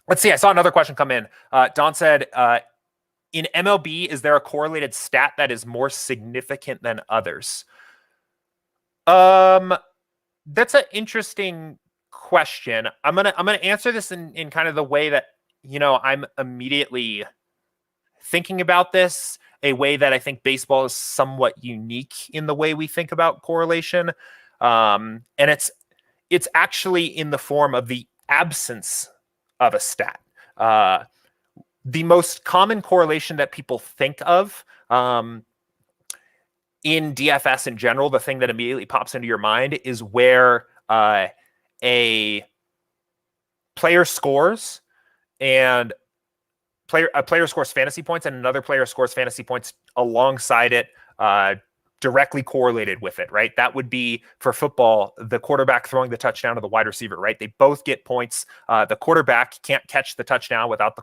Let's see. I saw another question come in. Don said, in MLB, is there a correlated stat that is more significant than others? That's an interesting question. I'm gonna answer this in kind of the way that I'm immediately thinking about this, a way that I think baseball is somewhat unique in the way we think about correlation, and it's actually in the form of the absence of a stat. The most common correlation that people think of in DFS in general, the thing that immediately pops into your mind is where a player scores and a player scores fantasy points and another player scores fantasy points alongside it, directly correlated with it, right? That would be, for football, the quarterback throwing the touchdown to the wide receiver, right? They both get points. The quarterback can't catch the touchdown without the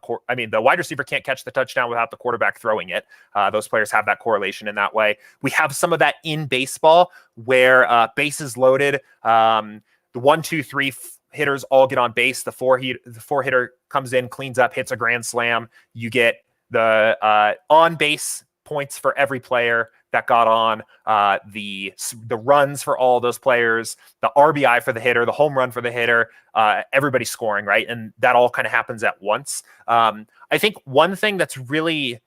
wide receiver can't catch the touchdown without the quarterback throwing it. Those players have that correlation in that way. We have some of that in baseball where bases loaded, the 1, 2, 3 hitters all get on base. The four hitter comes in, cleans up, hits a grand slam. You get the on base points for every player that got on, the runs for all those players, the RBI for the hitter, the home run for the hitter, everybody's scoring, right? And that all kind of happens at once. I think one thing that's really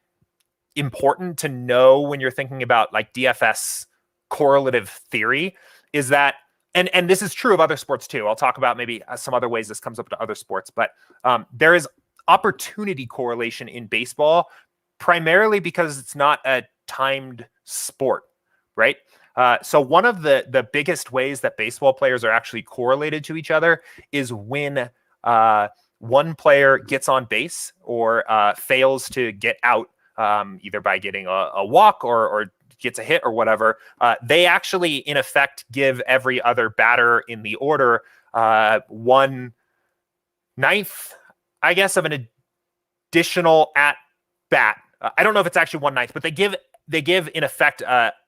important to know when you're thinking about like DFS correlative theory is that, and this is true of other sports too. I'll talk about maybe some other ways this comes up to other sports, but there is opportunity correlation in baseball, primarily because it's not a timed sport, right? So one of the biggest ways that baseball players are actually correlated to each other is when one player gets on base or fails to get out, either by getting a walk or gets a hit or whatever. They actually, in effect, give every other batter in the order 1/9, I guess, of an additional at bat. I don't know if it's actually 1/9, but they give in effect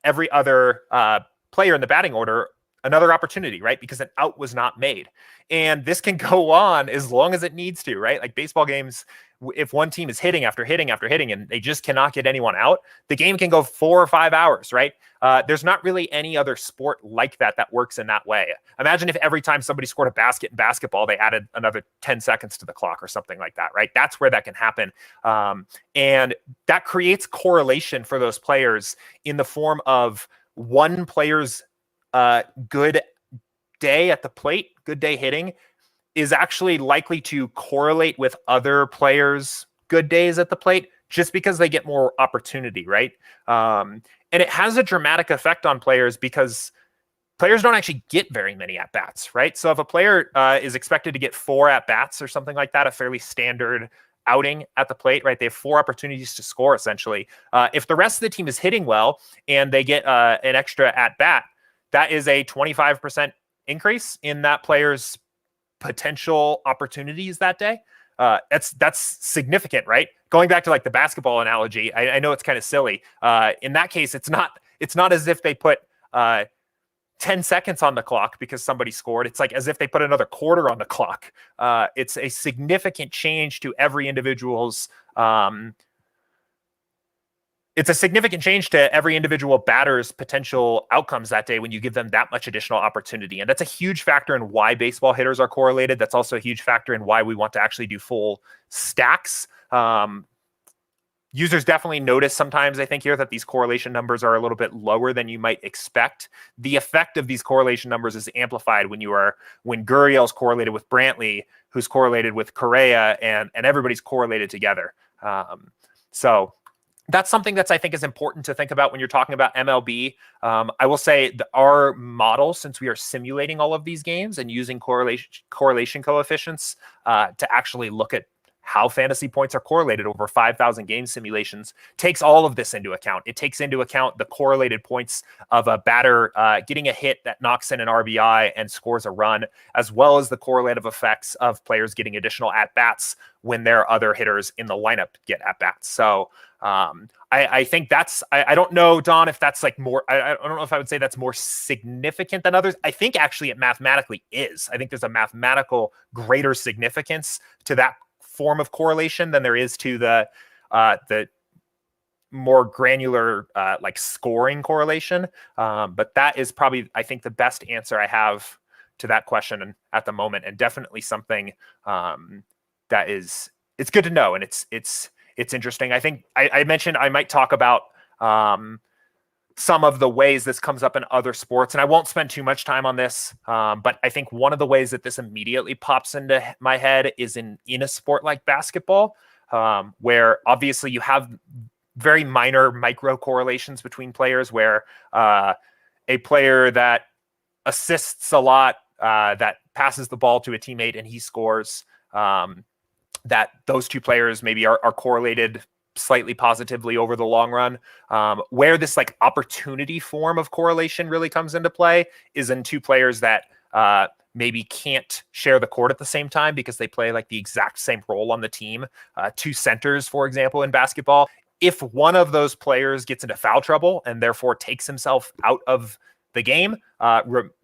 every other player in the batting order another opportunity, right? Because an out was not made. And this can go on as long as it needs to, right? Like baseball games, if one team is hitting after hitting after hitting and they just cannot get anyone out, the game can go 4 or 5 hours, right? There's not really any other sport like that works in that way. Imagine if every time somebody scored a basket in basketball, they added another 10 seconds to the clock or something like that, right? That's where that can happen. And that creates correlation for those players in the form of one player's good day at the plate, good day hitting, is actually likely to correlate with other players' good days at the plate just because they get more opportunity, right? And it has a dramatic effect on players because players don't actually get very many at-bats, right? So if a player is expected to get 4 at-bats or something like that, a fairly standard outing at the plate, right? They have 4 opportunities to score, essentially. If the rest of the team is hitting well and they get an extra at-bat, that is a 25% increase in that player's potential opportunities that day. That's significant, right? Going back to like the basketball analogy, I know it's kind of silly. In that case, it's not as if they put 10 seconds on the clock because somebody scored. It's like as if they put another quarter on the clock. It's a significant change to every individual's it's a significant change to every individual batter's potential outcomes that day when you give them that much additional opportunity. And that's a huge factor in why baseball hitters are correlated. That's also a huge factor in why we want to actually do full stacks. Users definitely notice sometimes, I think, here that these correlation numbers are a little bit lower than you might expect. The effect of these correlation numbers is amplified when Gurriel's correlated with Brantley, who's correlated with Correa, and everybody's correlated together. So that's something that's, I think, is important to think about when you're talking about MLB. I will say our model, since we are simulating all of these games and using correlation coefficients to actually look at how fantasy points are correlated over 5,000 game simulations, takes all of this into account. It takes into account the correlated points of a batter getting a hit that knocks in an RBI and scores a run, as well as the correlative effects of players getting additional at-bats when their other hitters in the lineup get at-bats. So I think that's, I don't know, Don, if that's like more, I don't know if I would say that's more significant than others. I think actually it mathematically is. I think there's a mathematical greater significance to that form of correlation than there is to the more granular like scoring correlation. But that is probably, I think, the best answer I have to that question at the moment, and definitely something that is, it's good to know, and it's interesting. I think I mentioned I might talk about some of the ways this comes up in other sports, and I won't spend too much time on this. But I think one of the ways that this immediately pops into my head is in a sport like basketball, where obviously you have very minor micro correlations between players, where a player that assists a lot, that passes the ball to a teammate and he scores, that those two players maybe are correlated slightly positively over the long run. Where this like opportunity form of correlation really comes into play is in two players that maybe can't share the court at the same time because they play like the exact same role on the team. Two centers, for example, in basketball. If one of those players gets into foul trouble and therefore takes himself out of the game,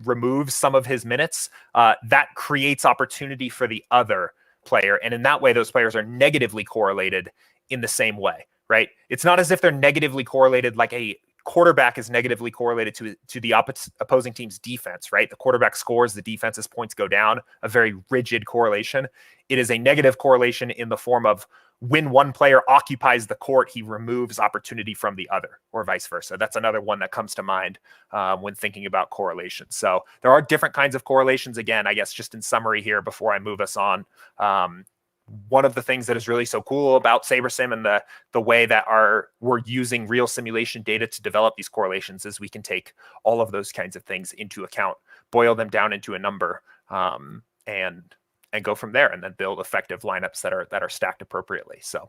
removes some of his minutes, that creates opportunity for the other player. And in that way, those players are negatively correlated in the same way, right? It's not as if they're negatively correlated like a quarterback is negatively correlated to the opposing team's defense, right? The quarterback scores, the defense's points go down, a very rigid correlation. It is a negative correlation in the form of when one player occupies the court, he removes opportunity from the other, or vice versa. That's another one that comes to mind when thinking about correlations. So there are different kinds of correlations. Again, I guess just in summary here before I move us on, one of the things that is really so cool about SaberSim and the way that we're using real simulation data to develop these correlations is we can take all of those kinds of things into account, boil them down into a number, and go from there, and then build effective lineups that are stacked appropriately. So